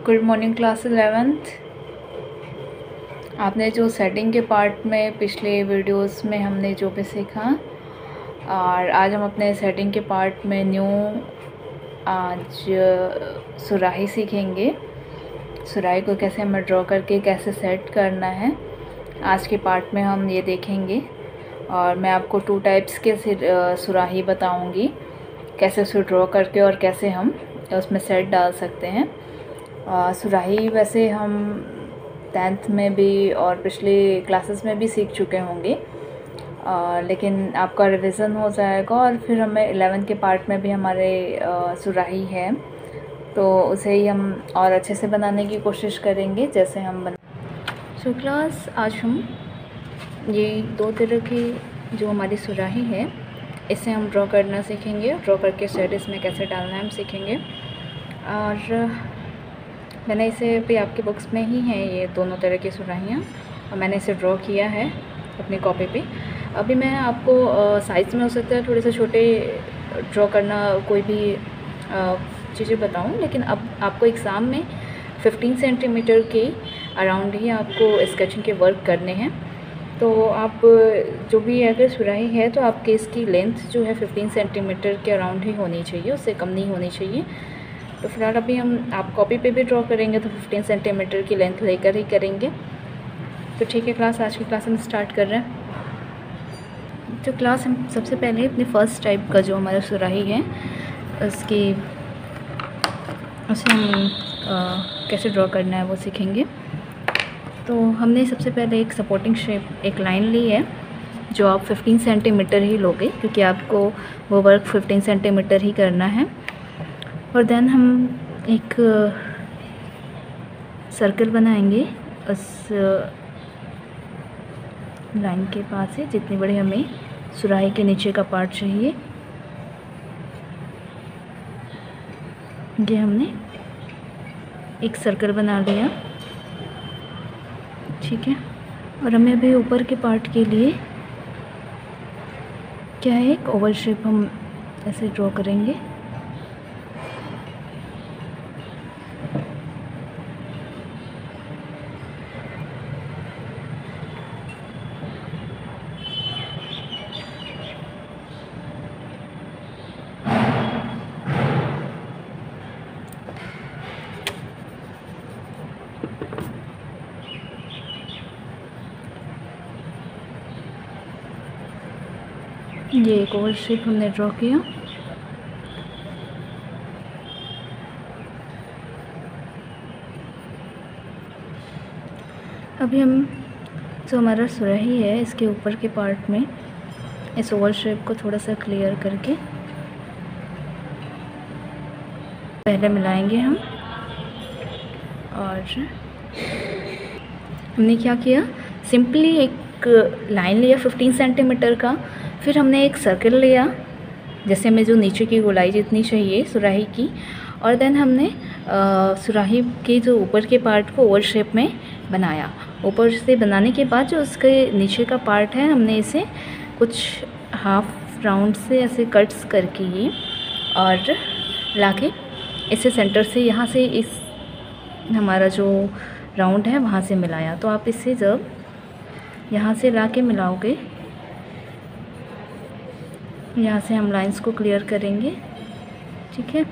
Good morning class 11th। आपने जो setting के पार्ट में पिछले वीडियोस में हमने जो भी सीखा, और आज हम अपने सेटिंग के पार्ट में न्यू आज सुराही सीखेंगे। सुराही को कैसे हमें ड्रॉ करके कैसे सेट करना है, आज के पार्ट में हम ये देखेंगे। और मैं आपको 2 टाइप्स के सुराही बताऊंगी, कैसे उसे ड्रॉ करके और कैसे हम उसमें सेट डाल सकते हैं। सुराही वैसे हम 10th में भी और पिछले क्लासेस में भी सीख चुके होंगे, लेकिन आपका रिवीजन हो जाएगा और फिर हमें 11th के पार्ट में भी हमारे सुराही है, तो उसे ही हम और अच्छे से बनाने की कोशिश करेंगे जैसे हम सो क्लास आज हम ये 2 तरह की जो हमारी सुराही है इसे हम ड्रॉ करना सीखेंगे। ड्रॉ करके सेट इसमें कैसे डालना है हम सीखेंगे। और मैंने इसे भी आपके बुक्स में ही हैं ये दोनों तरह की सुराहियाँ, और मैंने इसे ड्रॉ किया है अपनी कॉपी पे। अभी मैं आपको साइज़ में हो सकता है थोड़े से छोटे ड्रॉ करना कोई भी चीज़ें बताऊं, लेकिन अब आपको एग्ज़ाम में 15 सेंटीमीटर के अराउंड ही आपको स्केचिंग के वर्क करने हैं। तो आप जो भी अगर सुराही है तो आपके इसकी लेंथ जो है 15 सेंटीमीटर के अराउंड ही होनी चाहिए, उससे कम नहीं होनी चाहिए। तो फिलहाल अभी हम आप कॉपी पे भी ड्रॉ करेंगे तो 15 सेंटीमीटर की लेंथ लेकर ही करेंगे। तो ठीक है क्लास, आज की क्लास हम स्टार्ट कर रहे हैं। तो क्लास हम सबसे पहले अपनी फर्स्ट टाइप का जो हमारा सुराही है उसकी उसे हम कैसे ड्रॉ करना है वो सीखेंगे। तो हमने सबसे पहले एक सपोर्टिंग शेप एक लाइन ली है जो आप 15 सेंटीमीटर ही लोगे, क्योंकि आपको वो वर्क 15 सेंटीमीटर ही करना है। और देन हम एक सर्कल बनाएंगे उस लाइन के पास से, जितनी बड़ी हमें सुराही के नीचे का पार्ट चाहिए। ये हमने एक सर्कल बना लिया, ठीक है। और हमें अभी ऊपर के पार्ट के लिए क्या है, एक ओवल शेप हम ऐसे ड्रॉ करेंगे। ये एक ओवल शेप हमने ड्रॉ किया। अभी हम जो हमारा सुराही है इसके ऊपर के पार्ट में इस ओवल शेप को थोड़ा सा क्लियर करके पहले मिलाएंगे हम। और हमने क्या किया, सिंपली एक लाइन लिया 15 सेंटीमीटर का, फिर हमने एक सर्कल लिया जैसे हमें जो नीचे की गोलाई जितनी चाहिए सुराही की, और देन हमने सुराही के जो ऊपर के पार्ट को ओवल शेप में बनाया। ऊपर से बनाने के बाद जो उसके नीचे का पार्ट है हमने इसे कुछ हाफ राउंड से ऐसे कट्स करके ये और लाके इसे सेंटर से यहाँ से इस हमारा जो राउंड है वहाँ से मिलाया। तो आप इसे जब यहाँ से लाके मिलाओगे, यहाँ से हम लाइंस को क्लियर करेंगे, ठीक है।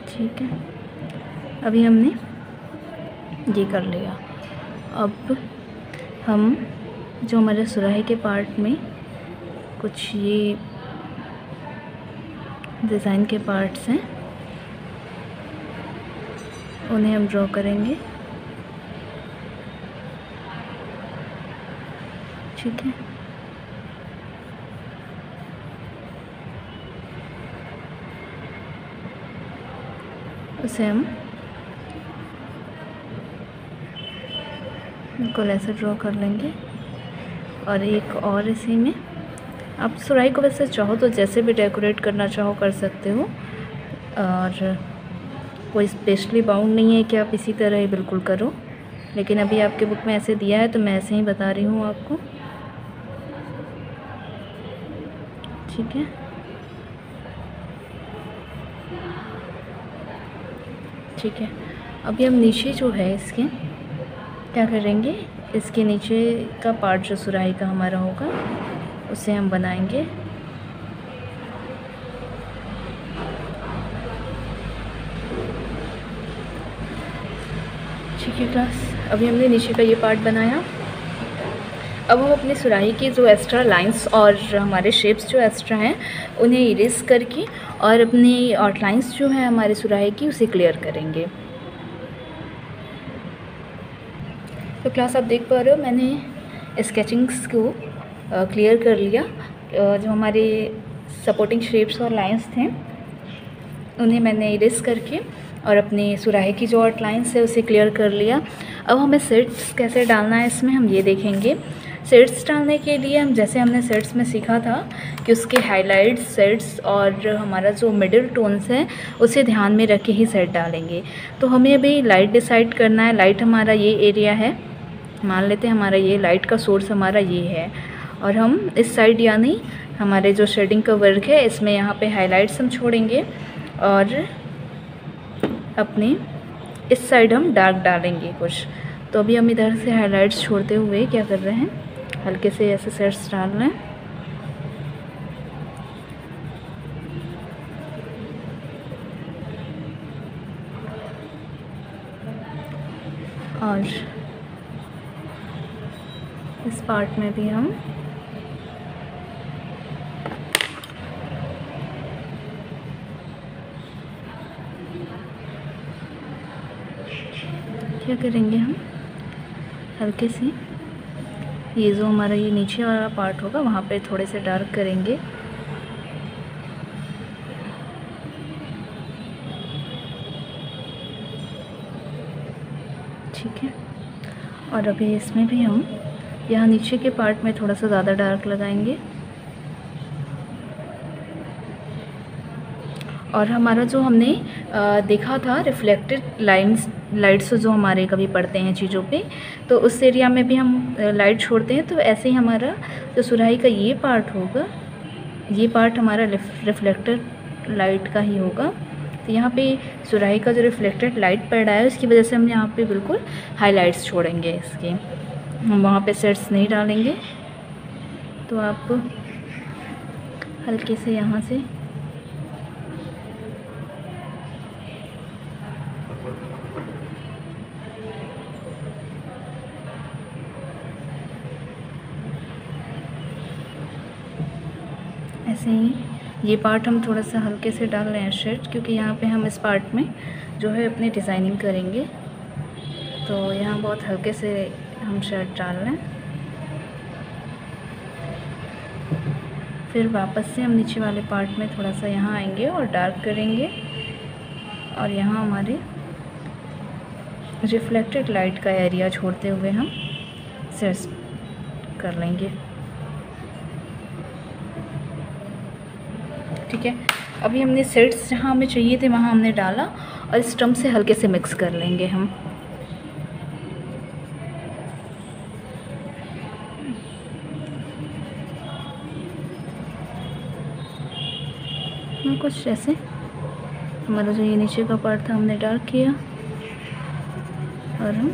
ठीक है, अभी हमने ये कर लिया। अब हम जो हमारे सुराही के पार्ट में कुछ ये डिज़ाइन के पार्ट्स हैं उन्हें हम ड्रॉ करेंगे, ठीक है। उसे हम बिल्कुल ऐसे ड्रॉ कर लेंगे। और एक और इसी में आप सुराही को वैसे चाहो तो जैसे भी डेकोरेट करना चाहो कर सकते हो, और कोई स्पेशली बाउंड नहीं है कि आप इसी तरह ही बिल्कुल करो, लेकिन अभी आपके बुक में ऐसे दिया है तो मैं ऐसे ही बता रही हूँ आपको। ठीक है, ठीक है। अभी हम नीचे जो है इसके क्या करेंगे, इसके नीचे का पार्ट जो सुराही का हमारा होगा उसे हम बनाएंगे। ठीक है क्लास, अभी हमने नीचे का ये पार्ट बनाया। अब हम अपनी सुराही की जो एक्स्ट्रा लाइंस और हमारे शेप्स जो एक्स्ट्रा हैं उन्हें इरेज करके और अपनी आउटलाइंस जो है हमारे सुराही की उसे क्लियर करेंगे। तो क्लास आप देख पा रहे हो मैंने स्केचिंग्स को क्लियर कर लिया। जो हमारे सपोर्टिंग शेप्स और लाइंस थे उन्हें मैंने इरेज करके और अपनी सुराही की जो आउटलाइंस है उसे क्लियर कर लिया। अब हमें शेड्स कैसे डालना है इसमें हम ये देखेंगे। शेड्स डालने के लिए हम जैसे हमने शेड्स में सीखा था कि उसके हाइलाइट्स, शेड्स और हमारा जो मिडिल टोन्स है उसे ध्यान में रख के ही शेड डालेंगे। तो हमें अभी लाइट डिसाइड करना है। लाइट हमारा ये एरिया है, मान लेते हैं हमारा ये लाइट का सोर्स हमारा ये है, और हम इस साइड यानी हमारे जो शेडिंग का वर्क है इसमें यहाँ पे हाइलाइट्स हम छोड़ेंगे और अपने इस साइड हम डार्क डालेंगे कुछ। तो अभी हम इधर से हाइलाइट्स छोड़ते हुए क्या कर रहे हैं, हल्के से ऐसे शेड्स डाल रहे हैं। और इस पार्ट में भी हम क्या करेंगे, हम हल्के से ये जो हमारा ये नीचे वाला पार्ट होगा वहाँ पे थोड़े से डार्क करेंगे। ठीक है, और अभी इसमें भी हम यहाँ नीचे के पार्ट में थोड़ा सा ज़्यादा डार्क लगाएंगे। और हमारा जो हमने देखा था रिफ्लेक्टेड लाइट्स जो हमारे कभी पड़ते हैं चीज़ों पे, तो उस एरिया में भी हम लाइट छोड़ते हैं। तो ऐसे ही हमारा जो सुराही का ये पार्ट होगा, ये पार्ट हमारा रिफ्लेक्टेड लाइट का ही होगा। तो यहाँ पे सुराही का जो रिफ्लेक्टेड लाइट पड़ रहा है उसकी वजह से हम यहाँ पे बिल्कुल हाइलाइट्स छोड़ेंगे इसके, हम वहाँ पे शेड्स नहीं डालेंगे। तो आप हल्के से यहाँ से ऐसे ही ये पार्ट हम थोड़ा सा हल्के से डाल रहे हैं शेड, क्योंकि यहाँ पे हम इस पार्ट में जो है अपनी डिज़ाइनिंग करेंगे। तो यहाँ बहुत हल्के से हम शेड डाल रहे हैं। फिर वापस से हम नीचे वाले पार्ट में थोड़ा सा यहाँ आएंगे और डार्क करेंगे, और यहाँ हमारे रिफ्लेक्टेड लाइट का एरिया छोड़ते हुए हम शेड्स कर लेंगे। ठीक है, अभी हमने शेड्स जहाँ हमें चाहिए थे वहाँ हमने डाला, और इस स्टम्प से हल्के से मिक्स कर लेंगे हम। कुछ ऐसे हमारा जो ये नीचे का पार्ट था हमने डार्क किया, और हम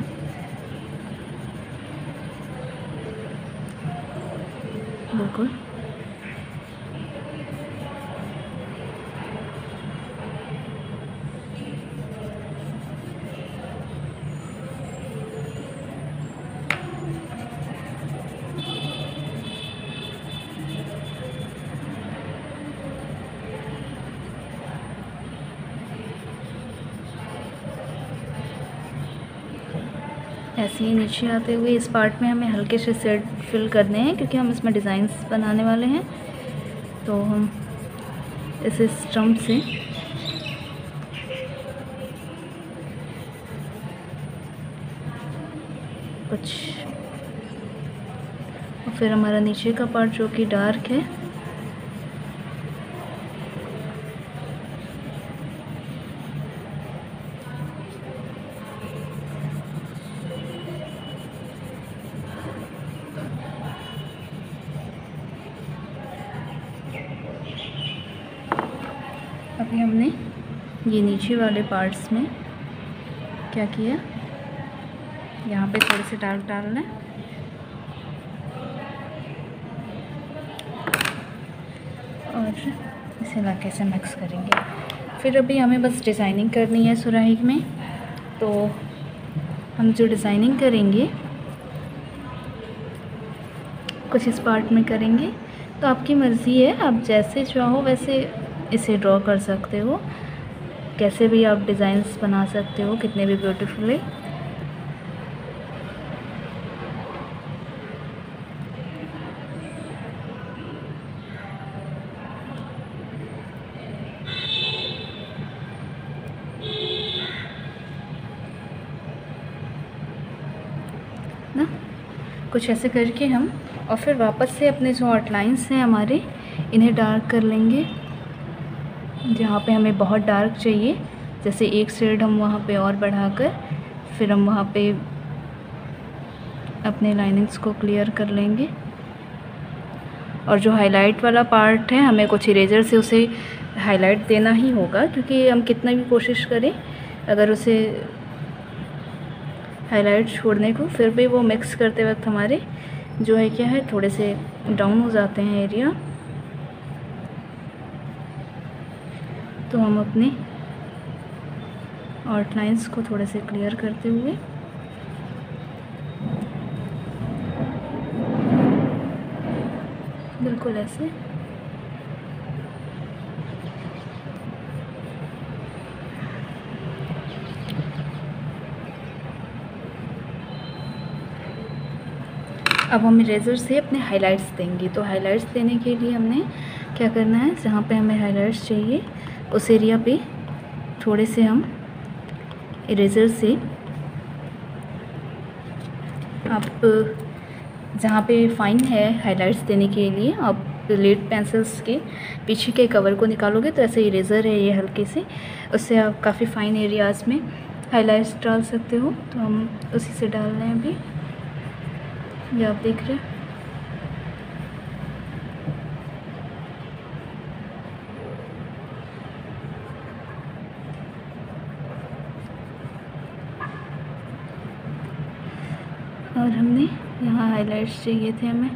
बिल्कुल ऐसे ही नीचे आते हुए इस पार्ट में हमें हल्के से शेड फिल करने हैं, क्योंकि हम इसमें डिज़ाइंस बनाने वाले हैं। तो हम इस स्टम्प से कुछ, और फिर हमारा नीचे का पार्ट जो कि डार्क है अभी हमने ये नीचे वाले पार्ट्स में क्या किया, यहाँ पे थोड़े से डार्क डालना है और इसे लाके से मिक्स करेंगे। फिर अभी हमें बस डिज़ाइनिंग करनी है सुराही में। तो हम जो डिज़ाइनिंग करेंगे कुछ इस पार्ट में करेंगे। तो आपकी मर्ज़ी है, आप जैसे चाहो वैसे इसे ड्रॉ कर सकते हो, कैसे भी आप डिज़ाइंस बना सकते हो, कितने भी ब्यूटीफुली। ना कुछ ऐसे करके हम और फिर वापस से अपने जो आउटलाइंस हैं हमारे, इन्हें डार्क कर लेंगे। जहाँ पे हमें बहुत डार्क चाहिए, जैसे एक शेड हम वहाँ पे और बढ़ाकर फिर हम वहाँ पे अपने लाइनिंग्स को क्लियर कर लेंगे। और जो हाईलाइट वाला पार्ट है, हमें कुछ इरेजर से उसे हाईलाइट देना ही होगा, क्योंकि हम कितना भी कोशिश करें अगर उसे हाईलाइट छोड़ने को, फिर भी वो मिक्स करते वक्त हमारे जो है क्या है, थोड़े से डाउन हो जाते हैं एरिया। तो हम अपने आउटलाइंस को थोड़े से क्लियर करते हुए बिल्कुल ऐसे अब हम इरेज़र से अपने हाइलाइट्स देंगे। तो हाइलाइट्स देने के लिए हमने क्या करना है, जहाँ पे हमें हाइलाइट्स चाहिए उस एरिया पे थोड़े से हम इरेज़र से, आप जहाँ पे फाइन है हाइलाइट्स देने के लिए, आप लेड पेंसिल्स के पीछे के कवर को निकालोगे तो ऐसे इरेज़र है ये हल्के से, उससे आप काफ़ी फाइन एरियाज़ में हाइलाइट्स डाल सकते हो। तो हम उसी से डाल रहे हैं अभी, ये आप देख रहे हैं। और हमने यहाँ हाइलाइट्स चाहिए थे हमें,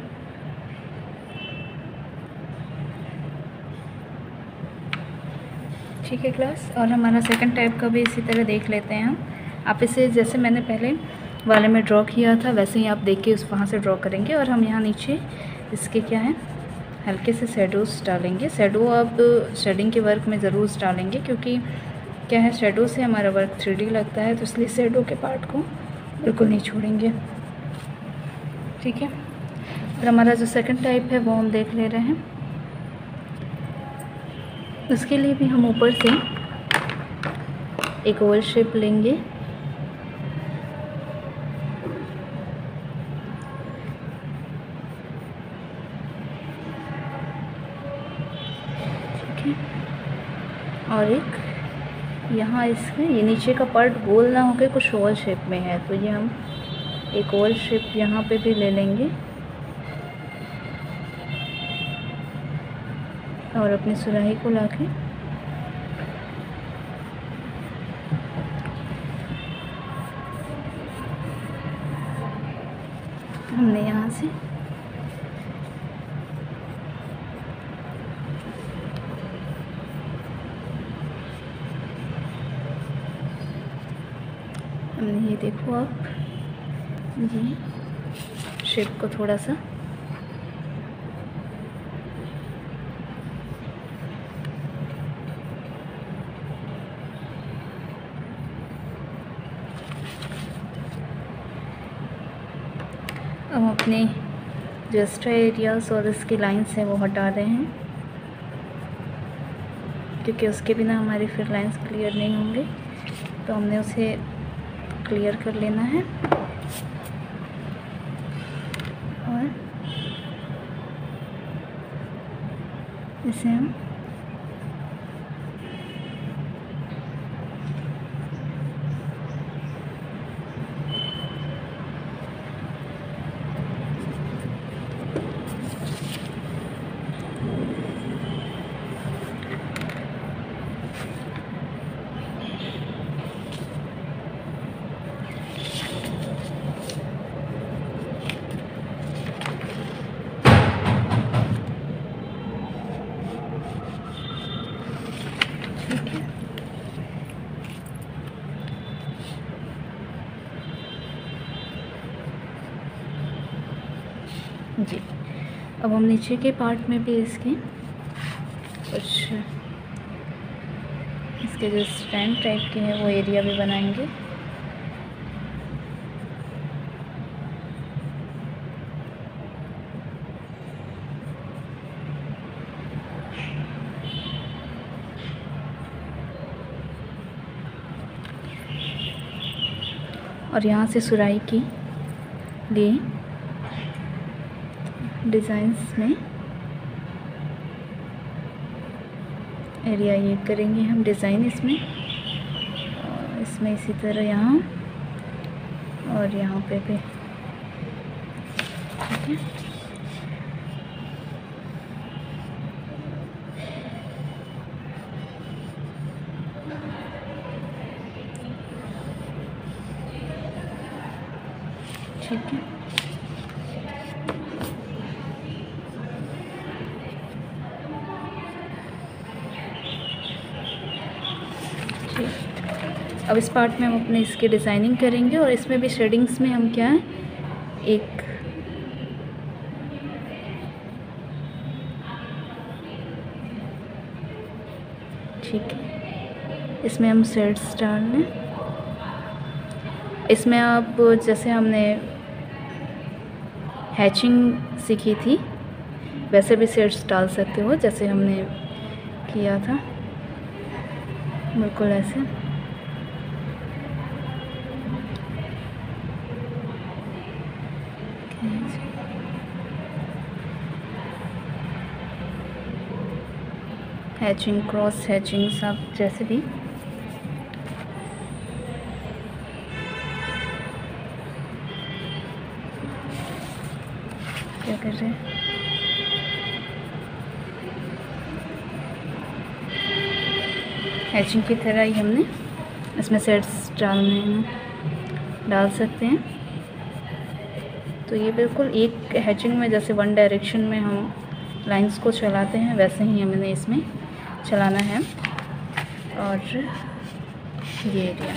ठीक है क्लास। और हमारा सेकंड टाइप का भी इसी तरह देख लेते हैं हम। आप इसे जैसे मैंने पहले वाले में ड्रॉ किया था वैसे ही आप देख के उस वहाँ से ड्रॉ करेंगे। और हम यहाँ नीचे इसके क्या है, हल्के से शेडोज़ डालेंगे। शेडो आप शेडिंग के वर्क में ज़रूर डालेंगे, क्योंकि क्या है, शेडो से हमारा वर्क 3D लगता है, तो इसलिए शेडो के पार्ट को बिल्कुल नहीं छोड़ेंगे, ठीक है। और हमारा जो सेकंड टाइप है वो हम देख ले रहे हैं। उसके लिए भी हम ऊपर से एक ओवल शेप लेंगे, ठीक है। और एक यहाँ इसके ये नीचे का पार्ट गोल ना होकर कुछ ओवल शेप में है, तो ये हम एक ओवल शेप यहाँ पे भी ले लेंगे और अपनी सुराही को लाके हमने यहाँ से हमने ये देखो आप ये शेप को थोड़ा सा हम अपने जो एक्स्ट्रा एरियाज और इसकी लाइंस हैं वो हटा रहे हैं, क्योंकि उसके बिना हमारी फिर लाइंस क्लियर नहीं होंगे। तो हमने उसे क्लियर कर लेना है। और इसे हम जी। अब हम नीचे के पार्ट में भी इसके कुछ इसके जो स्टैंड टाइप के हैं वो एरिया भी बनाएंगे। और यहाँ से सुराही की लिए डिज़ाइंस में एरिया ये करेंगे हम डिज़ाइन इसमें, और इसमें इसी तरह यहाँ और यहाँ पे भी, ठीक है। ठीक है, अब इस पार्ट में हम अपने इसकी डिज़ाइनिंग करेंगे और इसमें भी शेडिंग्स में हम क्या है एक ठीक है, इसमें हम शेड्स डालने, इसमें आप जैसे हमने हैचिंग सीखी थी वैसे भी शेड्स डाल सकते हो, जैसे हमने किया था बिल्कुल ऐसे। हैचिंग, क्रॉस हैचिंग, सब जैसे भी क्या कर रहे हैं। हैचिंग की तरह ही हमने इसमें सेट्स डाल सकते हैं। तो ये बिल्कुल एक हैचिंग में जैसे वन डायरेक्शन में हम लाइंस को चलाते हैं वैसे ही हमने इसमें चलाना है। और ये एरिया,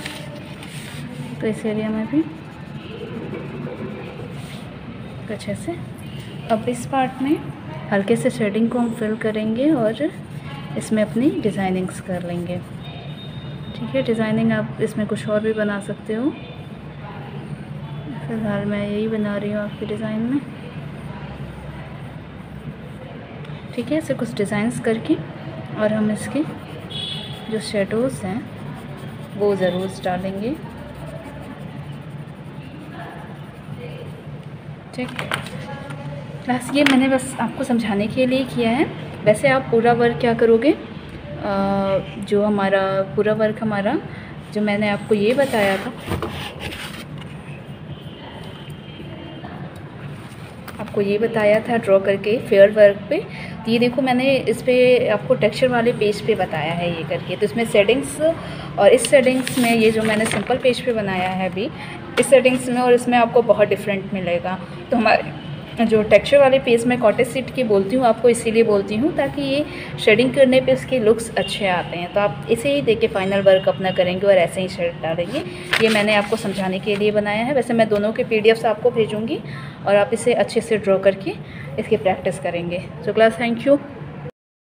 तो इस एरिया में भी कुछ ऐसे। अब इस पार्ट में हल्के से शेडिंग को हम फिल करेंगे और इसमें अपनी डिज़ाइनिंग्स कर लेंगे। ठीक है, डिज़ाइनिंग आप इसमें कुछ और भी बना सकते हो, फ़िलहाल मैं यही बना रही हूँ आपकी डिज़ाइन में। ठीक है, ऐसे कुछ डिज़ाइंस करके और हम इसके जो शेडोज़ हैं वो ज़रूर डालेंगे। ठीक, क्लास ये मैंने बस आपको समझाने के लिए किया है। वैसे आप पूरा वर्क क्या करोगे, जो हमारा पूरा वर्क हमारा जो मैंने आपको ये बताया था, आपको ये बताया था ड्रॉ करके फेयर वर्क पे, तो ये देखो मैंने इस पे आपको टेक्सचर वाले पेज पे बताया है ये करके। तो इसमें सेटिंग्स और इस सेटिंग्स में ये जो मैंने सिंपल पेज पे बनाया है अभी, इस सेटिंग्स में और इसमें आपको बहुत डिफरेंट मिलेगा। तो हमारे जो टेक्सचर वाले पेज में कॉटेज सीट की बोलती हूँ आपको, इसीलिए बोलती हूँ ताकि ये शेडिंग करने पे उसके लुक्स अच्छे आते हैं। तो आप इसे ही देख के फाइनल वर्क अपना करेंगे और ऐसे ही शेड डालेंगे। ये मैंने आपको समझाने के लिए बनाया है। वैसे मैं दोनों के PDFs आपको भेजूँगी और आप इसे अच्छे से ड्रॉ करके इसकी प्रैक्टिस करेंगे। तो क्लास, थैंक यू।